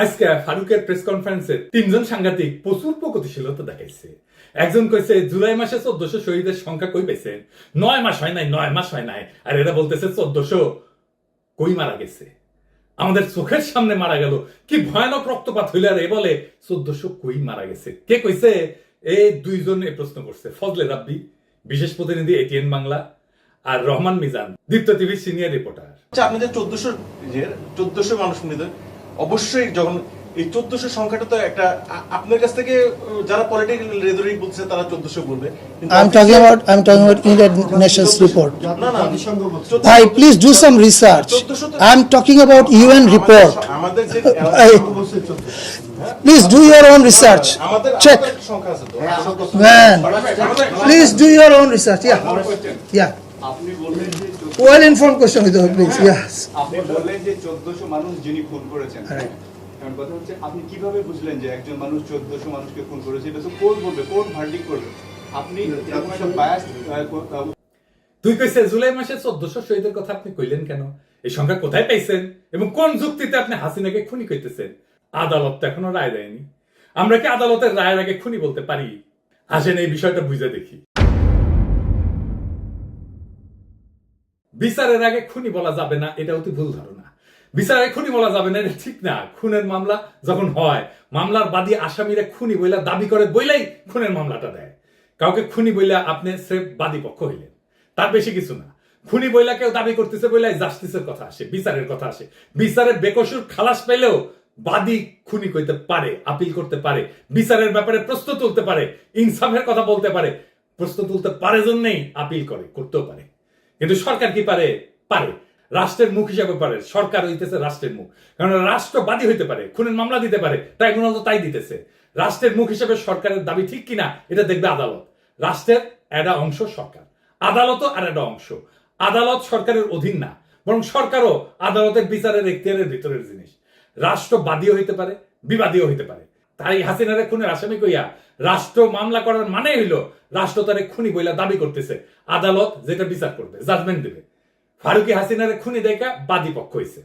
আজকে ফারুকের প্রেস কনফারেন্সে তিনজন সাংঘাতিক প্রচুর প্রগতিশীলতা দেখাইছে। একজন কইছে জুলাই মাসে 1400 শহীদের সংখ্যা কই পেয়েছেন, 9 মাস হয় নাই, 9 মাস হয় নাই। আর এরা বলতেছে 1400 কই মারা গেছে, আমাদের চোখের সামনে মারা গেল, কি ভয়ানক রক্তপাত হইলে আর এ বলে 1400 কই মারা গেছে। কে কইছে? এই দুইজন এই প্রশ্ন করছে, ফজলে রাব্বি বিশেষ প্রতিনিধি এটিএন বাংলা আর রহমান মিজান দীপ্ত টিভির সিনিয়র রিপোর্টার। আপনি যে 1400 মানুষ মৃত, অবশ্যই যখন এই 1400 সংখ্যাটা তো একটা আপনার কাছ থেকে যারা পলিটিক্যাল রেজরিক বলছে তারা 1400 বলবে। I'm talking about United Nations report. না না, Hi, please do some research. I'm talking about UN report. আমাদের যে Please do your own research. Check. সংখ্যা আছে তো। Man, please do your own research. Yeah. Yeah. আপনি বললেন যে Well informed question with you, please. Yes. আপনি বললেন যে 1400 মানুষ যিনি খুন করেছেন। Right. কারণ কথা হচ্ছে আপনি কিভাবে বুঝলেন যে একজন মানুষ 1400 মানুষকে খুন করেছে? এটা তো কোর্ট বলবে, কোর্ট ভার্ডিক্ট করবে। আপনি এরকম একটা বায়াস তুই কইছে জুলাই মাসে 1400 শহীদের কথা আপনি কইলেন কেন? এই সংখ্যা কোথায় পাইছেন এবং কোন যুক্তিতে আপনি হাসিনাকে খুনি কইতেছেন? আদালত তো এখনো রায় দেয়নি। আমরা কি আদালতের রায়ের আগে খুনি বলতে পারি? আসেন এই বিষয়টা বুঝে দেখি। বিচারের আগে খুনি বলা যাবে না, এটা অতি ভুল ধারণা। বিচারে খুনি বলা যাবে না, এটা ঠিক না। খুনের মামলা যখন হয়, মামলার বাদী আসামিরা খুনি বইলা দাবি করে বইলাই খুনের মামলাটা দেয়। কাউকে খুনি বইলা আপনি স্রেফ বাদী পক্ষ হইলেন, তার বেশি কিছু না। খুনি বইলা কেউ দাবি করতেছে বইলাই জাস্টিসের কথা আসে, বিচারের কথা আসে। বিচারের বেকসুর খালাস পেলেও বাদী খুনি কইতে পারে, আপিল করতে পারে, বিচারের ব্যাপারে প্রশ্ন তুলতে পারে, ইনসাফের কথা বলতে পারে। প্রশ্ন তুলতে পারে জন্যই আপিল করে, করতেও পারে। কিন্তু সরকার কি পারে? পারে। রাষ্ট্রের মুখ হিসাবে পারে। সরকার হইতেছে রাষ্ট্রের মুখ, কারণ রাষ্ট্রবাদী হইতে পারে, খুনের মামলা দিতে পারে, ট্রাইব্যুনাল তো তাই দিতেছে। রাষ্ট্রের মুখ হিসাবে সরকারের দাবি ঠিক কিনা এটা দেখবে আদালত। রাষ্ট্রের একটা অংশ সরকার, আদালতও আর একটা অংশ। আদালত সরকারের অধীন না, বরং সরকারও আদালতের বিচারের এখতিয়ারের ভিতরের জিনিস। রাষ্ট্রবাদীও হইতে পারে, বিবাদীও হইতে পারে। তাই হাসিনারে খুনের আসামি কইয়া রাষ্ট্র মামলা করার মানে হইল রাষ্ট্র তারে খুনি বইলা দাবি করতেছে, আদালত যেটা বিচার করবে, জাজমেন্ট দেবে। ফারুকি হাসিনারে খুনি দেখা বাদী পক্ষ হইছে।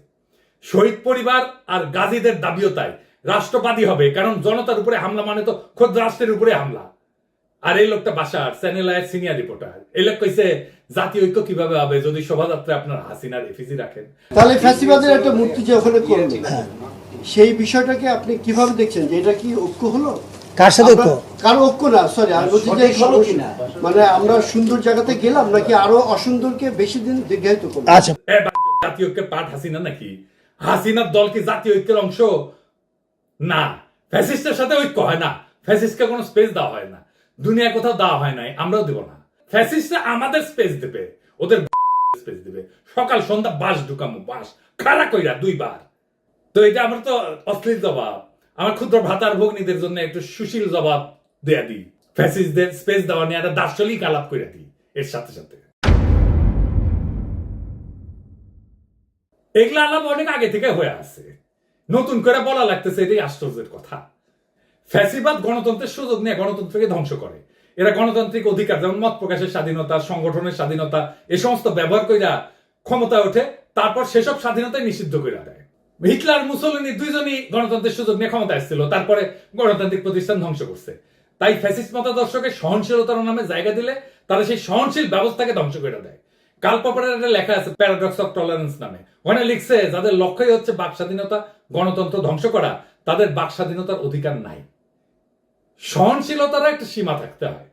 শহীদ পরিবার আর গাজীদের দাবিও তাই, রাষ্ট্রবাদী হবে, কারণ জনতার উপরে হামলা মানে তো খোদ রাষ্ট্রের উপরে হামলা। আর এই লোকটা বাসার চ্যানেল আয়ের সিনিয়র রিপোর্টার, এই লোক কইছে জাতীয় ঐক্য কিভাবে হবে যদি শোভাযাত্রা আপনার হাসিনার এফিসি রাখেন। তাহলে ফ্যাসিবাদের একটা মূর্তি যে ওখানে করলো, সেই বিষয়টাকে আপনি কিভাবে দেখছেন যে এটা কি ঐক্য হলো? কার সাথে ঐক্য? কারো ঐক্য না, সরি, আর বলছি যে মানে আমরা সুন্দর জায়গাতে গেলাম নাকি আরো অসুন্দরকে বেশি দিন দীর্ঘায়িত করবো? আচ্ছা, জাতীয় ঐক্যের পাঠ হাসিনা নাকি? হাসিনার দল কি জাতীয় ঐক্যের অংশ? না। ফ্যাসিস্টের সাথে ঐক্য হয় না, ফ্যাসিস্টকে কোনো স্পেস দেওয়া হয় না, দুনিয়া কোথাও দেওয়া হয় নাই, আমরাও দেব না। ফ্যাসিস্টরা আমাদের স্পেস দেবে, ওদের স্পেস দেবে। সকাল সন্ধ্যা বাস ঢুকামো, বাস খাড়া কইরা 2 বার। তো এটা আমার তো অশ্লীল জবাব। আমার ক্ষুদ্র ভাতার ভগ্নীদের জন্য একটু সুশীল জবাব দেয়া দিই। ফ্যাসিস্টদের স্পেস দেওয়া নিয়ে একটা দার্শনিক আলাপ করে দিই এর সাথে সাথে। এগুলা আলাপ অনেক আগে থেকে হয়ে আছে, নতুন করে বলা লাগতেছে, এটাই আশ্চর্যের কথা। ফ্যাসিবাদ গণতন্ত্রের সুযোগ নিয়ে গণতন্ত্রকে ধ্বংস করে। এরা গণতান্ত্রিক অধিকার যেমন মত প্রকাশের স্বাধীনতা, সংগঠনের স্বাধীনতা, এই সমস্ত ব্যবহার কইরা ক্ষমতায় ওঠে, তারপর সেসব স্বাধীনতাই নিষিদ্ধ করে দেয়। হিটলার মুসলিনী দুইজনই গণতন্ত্রের সুযোগ নিয়ে ক্ষমতা আসছিল, তারপরে গণতান্ত্রিক প্রতিষ্ঠান ধ্বংস করছে। তাই ফ্যাসিস্ট মতাদর্শকে সহনশীলতার নামে জায়গা দিলে তারা সেই সহনশীল ব্যবস্থাকে ধ্বংস করে দেয়। কার্ল পপারের একটা লেখা আছে প্যারাডক্স অফ টলারেন্স নামে, ওখানে লিখছে যাদের লক্ষ্যই হচ্ছে বাক স্বাধীনতা, গণতন্ত্র ধ্বংস করা, তাদের বাক স্বাধীনতার অধিকার নাই। সহনশীলতার একটা সীমা থাকতে হয়।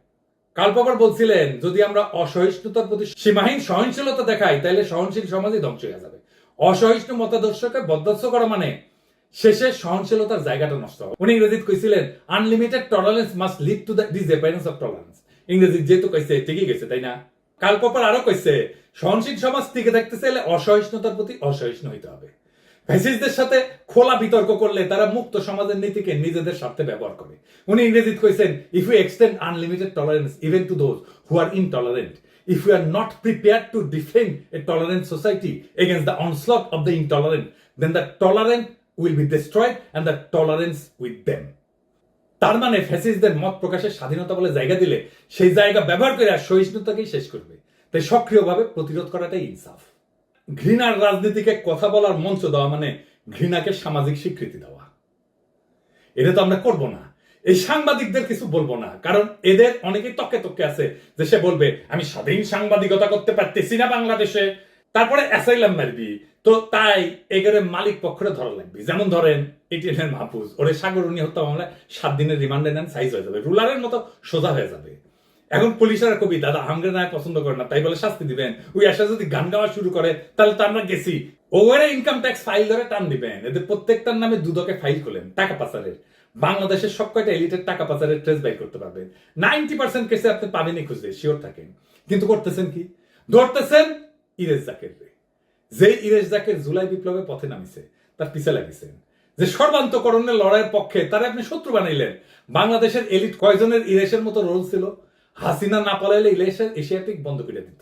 কার্ল পপার বলছিলেন যদি আমরা অসহিষ্ণুতার প্রতি সীমাহীন সহনশীলতা দেখাই তাহলে সহনশীল সমাজই ধ্বংস হয়ে যাবে। অসহিষ্ণু মতাদর্শকে বরদাস্ত করা মানে শেষে সহনশীলতার জায়গাটা নষ্ট হবে। উনি ইংরেজিতে কইছিলেন unlimited tolerance must lead to the disappearance of tolerance. ইংরেজি যেহেতু কইছে ঠিকই গেছে, তাই না? কার্ল পপার আরো কইছে সহনশীল সমাজ টিকে থাকতে চাইলে অসহিষ্ণুতার প্রতি অসহিষ্ণু হইতে হবে। ফ্যাসিস্টদের সাথে খোলা বিতর্ক করলে তারা মুক্ত সমাজের নীতিকে নিজেদের স্বার্থে ব্যবহার করে। উনি ইংরেজিতে কইছেন if you extend unlimited tolerance even to those who are intolerant, if we are not prepared to defend a tolerant society against the onslaught of the intolerant, then the tolerant will be destroyed and the tolerance with them. তার মানে ফ্যাসিস্টদের মত প্রকাশের স্বাধীনতা বলে জায়গা দিলে সেই জায়গা ব্যবহার করে সহিষ্ণুতাকেই শেষ করবে। তাই সক্রিয়ভাবে প্রতিরোধ করাটাই ইনসাফ। ঘৃণার রাজনীতিকে কথা বলার মঞ্চ দেওয়া মানে ঘৃণাকে সামাজিক স্বীকৃতি দেওয়া। এটা তো আমরা করব না। এই সাংবাদিকদের কিছু বলবো না, কারণ এদের অনেকেই তকে তকে আছে যে সে বলবে আমি স্বাধীন সাংবাদিকতা করতে পারতেছি না বাংলাদেশে, তারপরে অ্যাসাইলাম মারবি। তো তাই এগারে মালিক পক্ষরে ধরা লাগবে। যেমন ধরেন এটিএন মাহফুজ, ওরে সাগরণী হত্যা মামলায় 7 দিনের রিমান্ডে নেন, সাইজ হয়ে যাবে, রুলারের মতো সোজা হয়ে যাবে। এখন পুলিশের কবি দাদা হাঙ্গের নায় পছন্দ করে না, তাই বলে শাস্তি দিবেন। ওই আশা যদি গান গাওয়া শুরু করে তাহলে তো আমরা গেছি। ওরে ইনকাম ট্যাক্স ফাইল ধরে টান দিবেন, এদের প্রত্যেকটার নামে দুদকে ফাইল করলেন টাকা পাচারের। বাংলাদেশের সব কয়টা এলিটের টাকা পাচারের ট্রেস বাই করতে পারবেন। 90% কেসে আপনি পাবেনই খুঁজে, শিওর থাকেন। কিন্তু করতেছেন কি? ধরতেছেন ইরেজ জাকের, যে ইরেজ জাকের জুলাই বিপ্লবে পথে নামিছে, তার পিছে লাগিয়েছেন। যে সর্বান্তকরণের লড়াইয়ের পক্ষে তারা আপনি শত্রু বানাইলেন। বাংলাদেশের এলিট কয়জনের ইরেশের মতো রোল ছিল? হাসিনা না পালাইলে ইরেশের এশিয়াটিক বন্ধ করে দিত,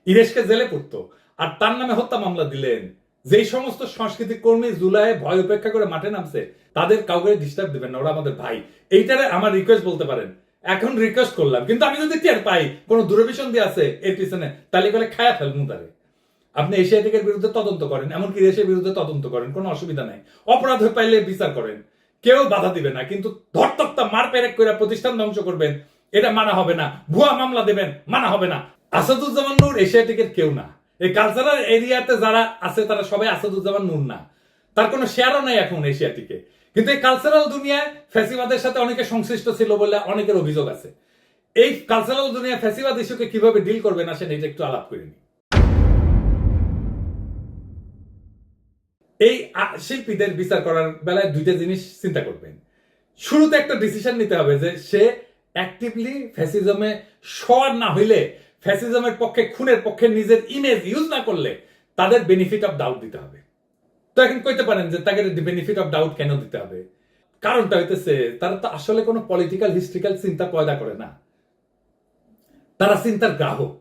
ইরেশকে জেলে পড়তো, আর তার নামে হত্যা মামলা দিলেন। যেই সমস্ত সাংস্কৃতিক কর্মী জুলাই ভয় উপেক্ষা করে মাঠে নামছে, তাদের কাউকে ডিস্টার্ব দিবেন না, ওরা আমাদের ভাই। এইটারে আমার রিকোয়েস্ট বলতে পারেন, এখন রিকোয়েস্ট করলাম। কিন্তু আমি যদি টের পাই কোন দূরভিসন্ধি দিয়ে আছে এর পিছনে, তাহলে বলে খায়া ফেলবো তারে। আপনি এশিয়াটিকের বিরুদ্ধে তদন্ত করেন, এমনকি দেশের বিরুদ্ধে তদন্ত করেন, কোনো অসুবিধা নাই। অপরাধ হয়ে পাইলে বিচার করেন, কেউ বাধা দিবে না। কিন্তু ধরতক্তা মার পেরেক করে প্রতিষ্ঠান ধ্বংস করবেন, এটা মানা হবে না। ভুয়া মামলা দেবেন, মানা হবে না। আসাদুজ্জামান নূর এশিয়াটিকের কেউ না। এই কালচারাল এরিয়াতে যারা আছে তারা সবাই আসাদুজ্জামান নূর না, তার কোনো শেয়ারও নাই এখন এশিয়াটিকে। কিন্তু এই কালচারাল দুনিয়ায় ফ্যাসিবাদের সাথে অনেকে সংশ্লিষ্ট ছিল বলে অনেকের অভিযোগ আছে। এই কালচারাল দুনিয়া ফ্যাসিবাদ ইস্যুকে কিভাবে ডিল করবেন আসেন এটা একটু আলাপ করে নিই। এই শিল্পীদের বিচার করার বেলায় দুইটা জিনিস চিন্তা করবেন। শুরুতে একটা ডিসিশন নিতে হবে যে সে অ্যাক্টিভলি ফ্যাসিজমে সর না হইলে, ফ্যাসিজমের পক্ষে, খুনের পক্ষে নিজের ইমেজ ইউজ না করলে তাদের বেনিফিট অফ ডাউট দিতে হবে। তো এখন কইতে পারেন যে তাকে বেনিফিট অফ ডাউট কেন দিতে হবে? কারণটা হইতেছে তারা তো আসলে কোনো পলিটিক্যাল হিস্ট্রিক্যাল চিন্তা পয়দা করে না, তারা চিন্তার গ্রাহক।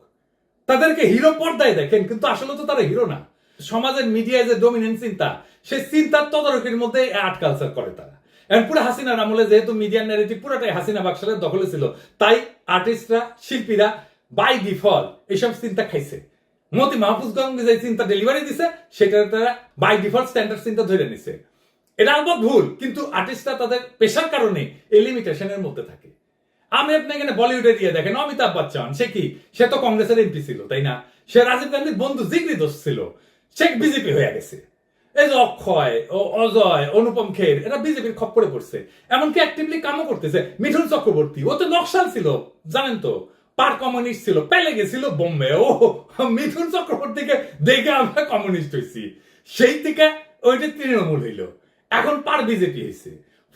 তাদেরকে হিরো পর্দায় দেখেন, কিন্তু আসলে তো তারা হিরো না। সমাজের মিডিয়ায় যে ডমিনেন্ট চিন্তা, সেই চিন্তার তদারকির মধ্যে আর্ট কালচার করে তারা। এখন পুরো হাসিনার আমলে যেহেতু মিডিয়ার ন্যারেটিভ পুরোটাই হাসিনা বাকশালের দখলে ছিল, তাই আর্টিস্টরা, শিল্পীরা বাই ডিফল্ট এইসব চিন্তা খাইছে। মতি মাহফুজগঞ্জ যে চিন্তা ডেলিভারি দিছে, সেটা তারা বাই ডিফল্ট স্ট্যান্ডার্ড চিন্তা ধরে নিছে। এটা আলবাত ভুল, কিন্তু আর্টিস্টরা তাদের পেশার কারণে এই লিমিটেশনের মধ্যে থাকে। আমি আপনি এখানে বলিউডে দিয়ে দেখেন অমিতাভ বচ্চন, সে কি? সে তো কংগ্রেসের এমপি ছিল, তাই না? সে রাজীব গান্ধীর বন্ধু, জিগরি দোস্ত ছিল, সে বিজেপি হয়ে গেছে। এই যে অক্ষয়, ও অজয়, অনুপম খের, এরা বিজেপির খপ্পরে পড়ছে, এমনকি অ্যাক্টিভলি কামও করতেছে। মিঠুন চক্রবর্তী, ও তো নকশাল ছিল, জানেন তো, পার কমিউনিস্ট ছিল, পেলে গেছিল বোম্বে। ও মিঠুন চক্রবর্তীকে দেখে আমরা কমিউনিস্ট হয়েছি, সেই থেকে ওইটা তৃণমূল হইল, এখন পার বিজেপি হয়েছে।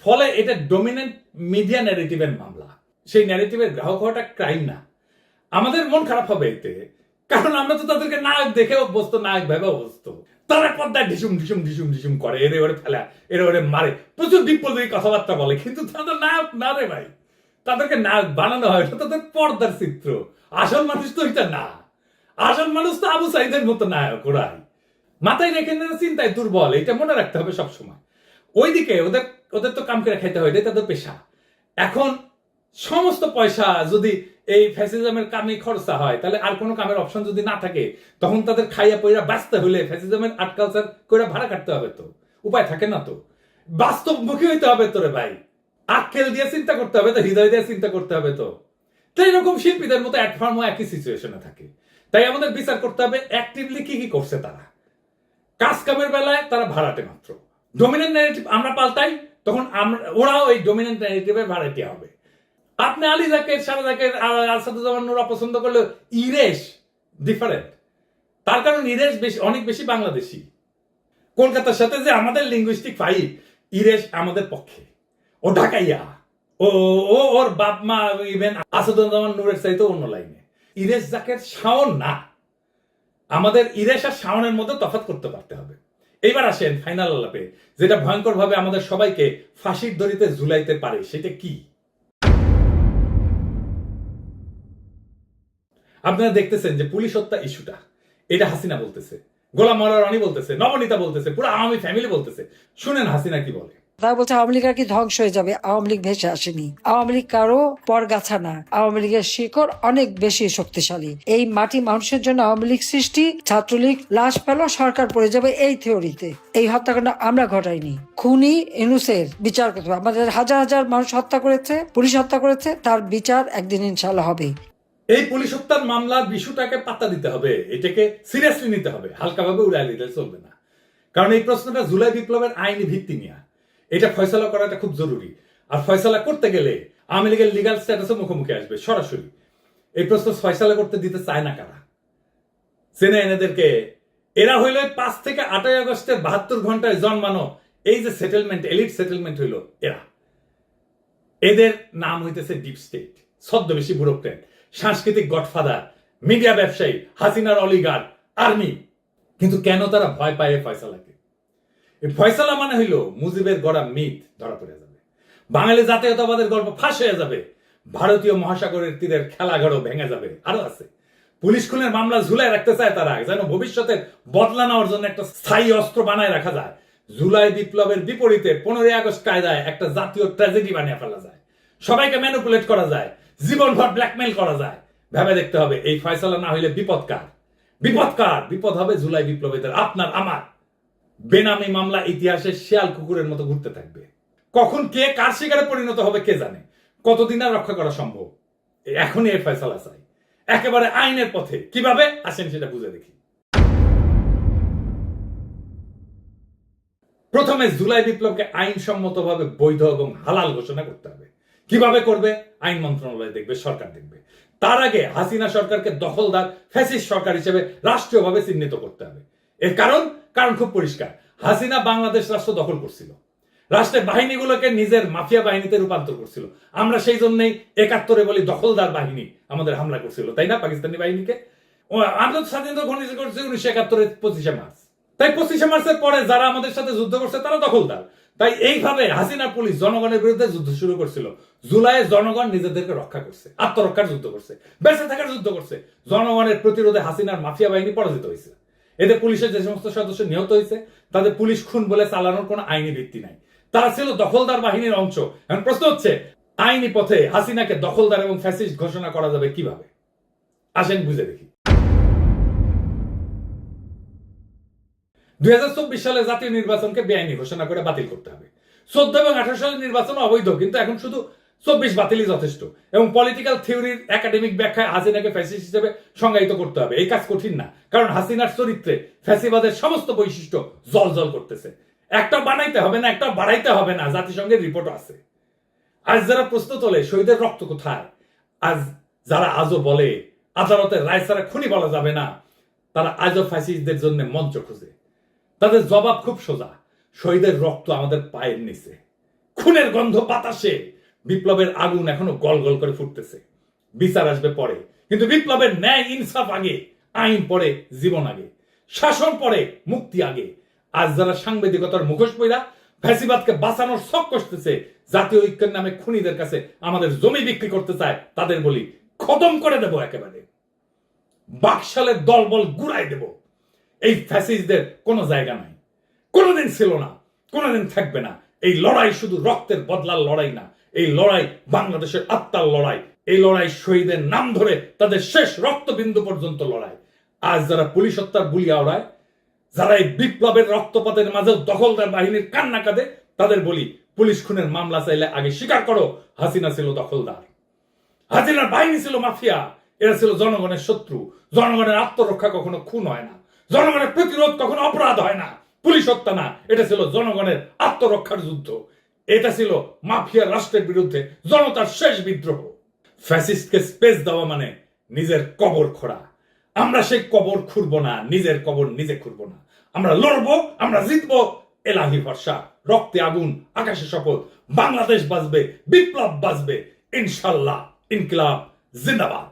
ফলে এটা ডমিনেন্ট মিডিয়া ন্যারেটিভের মামলা। সেই ন্যারেটিভের গ্রাহক হওয়াটা ক্রাইম না। আমাদের মন খারাপ হবে এতে, কারণ আমরা তো তাদেরকে নায়ক দেখে অভ্যস্ত, নায়ক ভেবে অভ্যস্ত। তারা পর্দায় ঢিসুম ঢিসুম ঢিসুম ঢিসুম করে, এরে ওরে ফেলা, এরে ওরে মারে, প্রচুর বিপ্লবী কথাবার্তা বলে, কিন্তু তাদের নায়ক না রে ভাই। তাদেরকে নায়ক বানানো হয়, এটা তাদের পর্দার চিত্র। আসল মানুষ তো এটা না। আসল মানুষ তো আবু সাইদের মতো নায়ক। ওরাই মাথায় রেখে চিন্তায় দুর্বল, এটা মনে রাখতে হবে সবসময়। ওইদিকে ওদের তো কাম করে খাইতে হয়, এটাই তাদের পেশা। এখন সমস্ত পয়সা যদি এই ফ্যাসিজমের কামে খরচা হয়, তাহলে আর কোনো কামের অপশন যদি না থাকে, তখন তাদের খাইয়া পয়রা বাঁচতে হলে ফ্যাসিজমের আর্ট কালচার করে ভাড়া কাটতে হবে। তো উপায় থাকে না, তো বাস্তবমুখী হইতে হবে। তোরে ভাই, আক্কেল দিয়ে চিন্তা করতে হবে, তো হৃদয় দিয়ে চিন্তা করতে হবে। তো এরকম শিল্পীদের মতো এক ফার্মও একই সিচুয়েশনে থাকে। তাই আমাদের বিচার করতে হবে অ্যাক্টিভলি কি কি করছে তারা। কাজ কামের বেলায় তারা ভাড়াটে মাত্র। ডমিনেন্ট ন্যারেটিভ আমরা পাল্টাই, তখন ওরাও এই ডমিনেন্ট ন্যারেটিভের ভাড়াটে হবে। আপনি আলী জাকের, সারা জাকের, আসাদুজ্জামান নূর অপছন্দ করলে ইরেশ ডিফারেন্ট। তার কারণ ইরেশ অনেক বেশি বাংলাদেশি। কলকাতার সাথে যে আমাদের লিঙ্গুইস্টিক ফাইট, ইরেশ আমাদের পক্ষে। ও ঢাকাইয়া, ওর বাপ মা ইভেন আসাদুজ্জামান নূরের চাইতে অন্য লাইনে। ইরেশ জাকের শাওন না। আমাদের ইরেশ আর শাওনের মধ্যে তফাৎ করতে পারতে হবে। এইবার আসেন ফাইনাল আলাপে, যেটা ভয়ঙ্কর ভাবে আমাদের সবাইকে ফাঁসির দড়িতে ঝুলাইতে পারে, সেটা কি? আপনারা দেখতেছেন যে পুলিশ হত্যা ইস্যুটা, এটা হাসিনা বলতেছে, গোলাম মাওলা রনি বলতেছে, নবনীতা বলতেছে, পুরো আওয়ামী ফ্যামিলি বলতেছে। শুনেন হাসিনা কি বলে। তারা বলছে আওয়ামী লীগ আর কি ধ্বংস হয়ে যাবে। আওয়ামী লীগ ভেসে আসেনি। আওয়ামী লীগ কারো পরগাছা না। আওয়ামী লীগের শিকড় অনেক বেশি শক্তিশালী। এই মাটি মানুষের জন্য আওয়ামী লীগ সৃষ্টি। ছাত্রলীগ লাশ পেল, সরকার পড়ে যাবে এই থিওরিতে। এই হত্যাকাণ্ড আমরা ঘটাইনি। খুনি ইনুসের বিচার করতে হবে। আমাদের হাজার হাজার মানুষ হত্যা করেছে, পুলিশ হত্যা করেছে, তার বিচার একদিন ইনশাল্লাহ হবে। এই পুলিশ হত্যার মামলার বিষয়টাকে পাত্তা দিতে হবে, এটাকে সিরিয়াসলি নিতে হবে, হালকাভাবে উড়াই দিতে চলবে না। কারণ এই প্রশ্নটা জুলাই বিপ্লবের আইনি ভিত্তি নিয়ে, এটা ফয়সালা করাটা খুব জরুরি। আর ফয়সালা করতে গেলে আওয়ামী লীগের লিগাল স্ট্যাটাসও মুখোমুখি আসবে সরাসরি। এই প্রশ্ন ফয়সালা করতে দিতে চায় না কারা? চেনে এনাদেরকে। এরা হইল 5 থেকে 8 আগস্টের 72 ঘন্টায় জন্মানো এই যে সেটেলমেন্ট, এলিট সেটেলমেন্ট হইল এরা। এদের নাম হইতেছে ডিপ স্টেট, ছদ্মবেশী ব্যুরোক্রেট, সাংস্কৃতিক গডফাদার, মিডিয়া ব্যবসায়ী, হাসিনার অলিগার, আর্মি। কিন্তু কেন তারা ভয় পায় এই ফয়সালাকে? এই ফয়সালা মানে হইল মুজিবের গড়া মিথ ধরা পড়ে যাবে, বাঙালি জাতীয়তাবাদের গল্প ফাঁস হয়ে যাবে, ভারতীয় মহাসাগরের তীরের খেলাঘরও ভেঙে যাবে। আরো আছে, পুলিশ খুনের মামলা ঝুলাই রাখতে চায় তারা, যেন ভবিষ্যতের বদলা নেওয়ার জন্য একটা স্থায়ী অস্ত্র বানায় রাখা যায়। জুলাই বিপ্লবের বিপরীতে 15 আগস্ট কায়দায় একটা জাতীয় ট্র্যাজেডি বানিয়ে ফেলা যায়, সবাইকে ম্যানিপুলেট করা যায়, জীবনভর ব্ল্যাকমেইল করা যায়। ভেবে দেখতে হবে এই ফয়সালা না হইলে বিপদ কার? বিপদ হবে জুলাই বিপ্লবীদের, আপনার আমার। বেনামি মামলা ইতিহাসে শিয়াল কুকুরের মতো ঘুরতে থাকবে। কখন কে কার শিকারে পরিণত হবে কে জানে? কতদিন আর রক্ষা করা সম্ভব? এখনই এই ফয়সালা চাই, একেবারে আইনের পথে। কিভাবে আসেন সেটা বুঝে দেখি। প্রথমে জুলাই বিপ্লবকে আইনসম্মতভাবে বৈধ এবং হালাল ঘোষণা করতে হবে। কিভাবে করবে? আইন মন্ত্রণালয় দেখবে, সরকার দেখবে। তার আগে হাসিনা সরকারকে দখলদার ফ্যাসিস্ট সরকার হিসেবে রাষ্ট্রীয়ভাবে চিহ্নিত করতে হবে। এর কারণ খুব পরিষ্কার। হাসিনা বাংলাদেশ রাষ্ট্র দখল করছিল, রাষ্ট্রের বাহিনীগুলোকে নিজের মাফিয়া বাহিনীতে রূপান্তর করছিল। আমরা সেই জন্যই 71-এ বলি দখলদার বাহিনী আমাদের হামলা করছিল, তাই না? পাকিস্তানি বাহিনীকে আমরা স্বাধীনতা ঘোষণা করছি 1971-এর 25শে মার্চ। তাই 25শে মার্চের পরে যারা আমাদের সাথে যুদ্ধ করছে তারা দখলদার। তাই এইভাবে হাসিনা পুলিশ জনগণের বিরুদ্ধে যুদ্ধ শুরু করছিল। জুলাইয়ে জনগণ নিজেদেরকে রক্ষা করছে, আত্মরক্ষার যুদ্ধ করছে, বেঁচে থাকার যুদ্ধ করছে। জনগণের প্রতিরোধে হাসিনার মাফিয়া বাহিনী পরাজিত হয়েছে। এতে পুলিশের যে সমস্ত সদস্য নিহত হয়েছে তাদের পুলিশ খুন বলে চালানোর কোনো আইনি ভিত্তি নাই। তারা ছিল দখলদার বাহিনীর অংশ। এখন প্রশ্ন হচ্ছে, আইনি পথে হাসিনাকে দখলদার এবং ফ্যাসিস্ট ঘোষণা করা যাবে কিভাবে? আসেন বুঝে দেখি। 2024 সালে জাতীয় নির্বাচনকে বেআইনি ঘোষণা করে বাতিল করতে হবে। 14 এবং 18 সালের নির্বাচন অবৈধ, কিন্তু এখন শুধু 24 বাতিলই যথেষ্ট। এবং পলিটিক্যাল থিওরির একাডেমিক ব্যাখ্যায় হাসিনাকে ফ্যাসিস্ট হিসেবে সংজ্ঞায়িত করতে হবে। এই কাজ কঠিন না, কারণ হাসিনার চরিত্রে ফ্যাসিবাদের সমস্ত বৈশিষ্ট্য জল করতেছে। একটা বানাইতে হবে না, একটা বাড়াইতে হবে না, জাতিসংঘের রিপোর্টও আছে। আজ যারা প্রশ্ন তোলে শহীদের রক্ত কোথায়, আজ যারা আজও বলে আদালতের রায় ছাড়া খুনি বলা যাবে না, তারা আজও ফ্যাসিস্টদের জন্য মঞ্চ খুঁজে। তাদের জবাব খুব সোজা, শহীদের রক্ত আমাদের পায়ের নিচে, খুনের গন্ধ বাতাসে, বিপ্লবের আগুন এখনো গল গল করে ফুটতেছে। বিচার আসবে পরে, কিন্তু বিপ্লবের ন্যায় ইনসাফ আগে, আইন পরে, জীবন আগে, শাসন পরে, মুক্তি আগে। আজ যারা সাংবাদিকতার মুখোশ পইরা ফ্যাসিবাদকে বাঁচানোর শখ করতেছে, জাতীয় ঐক্যের নামে খুনিদের কাছে আমাদের জমি বিক্রি করতে চায়, তাদের বলি খতম করে দেব একেবারে। বাকশালের দলবল গুড়াই দেব। এই ফ্যাসিস্টদের কোনো জায়গা নাই, কোনোদিন ছিল না, কোনোদিন থাকবে না। এই লড়াই শুধু রক্তের বদলার লড়াই না, এই লড়াই বাংলাদেশের আত্মার লড়াই। এই লড়াই শহীদের নাম ধরে তাদের শেষ রক্তবিন্দু পর্যন্ত লড়াই। আজ যারা পুলিশ হত্যার বুলি আওড়ায়, যারা এই বিপ্লবের রক্তপাতের মাঝেও দখলদার বাহিনীর কান্না কাঁদে, তাদের বলি পুলিশ খুনের মামলা চাইলে আগে স্বীকার করো হাসিনা ছিল দখলদার, হাসিনার বাহিনী ছিল মাফিয়া, এরা ছিল জনগণের শত্রু। জনগণের আত্মরক্ষা কখনো খুন হয় না, জনগণের প্রতিরোধ কখনো অপরাধ হয় না। পুলিশ হত্যা না, এটা ছিল জনগণের আত্মরক্ষার যুদ্ধ। এটা ছিল মাফিয়া রাষ্ট্রের বিরুদ্ধে জনতার শেষ বিদ্রোহ। ফ্যাসিস্টকে স্পেস দেওয়া মানে নিজের কবর খোঁড়া। আমরা সেই কবর খুঁড়বো না, নিজের কবর নিজে খুঁড়বো না। আমরা লড়বো, আমরা জিতবো। এলাহি ভরসা, রক্তে আগুন, আকাশে শপথ। বাংলাদেশ বাঁচবে, বিপ্লব বাঁচবে, ইনশাল্লাহ। ইনকিলাব জিন্দাবাদ।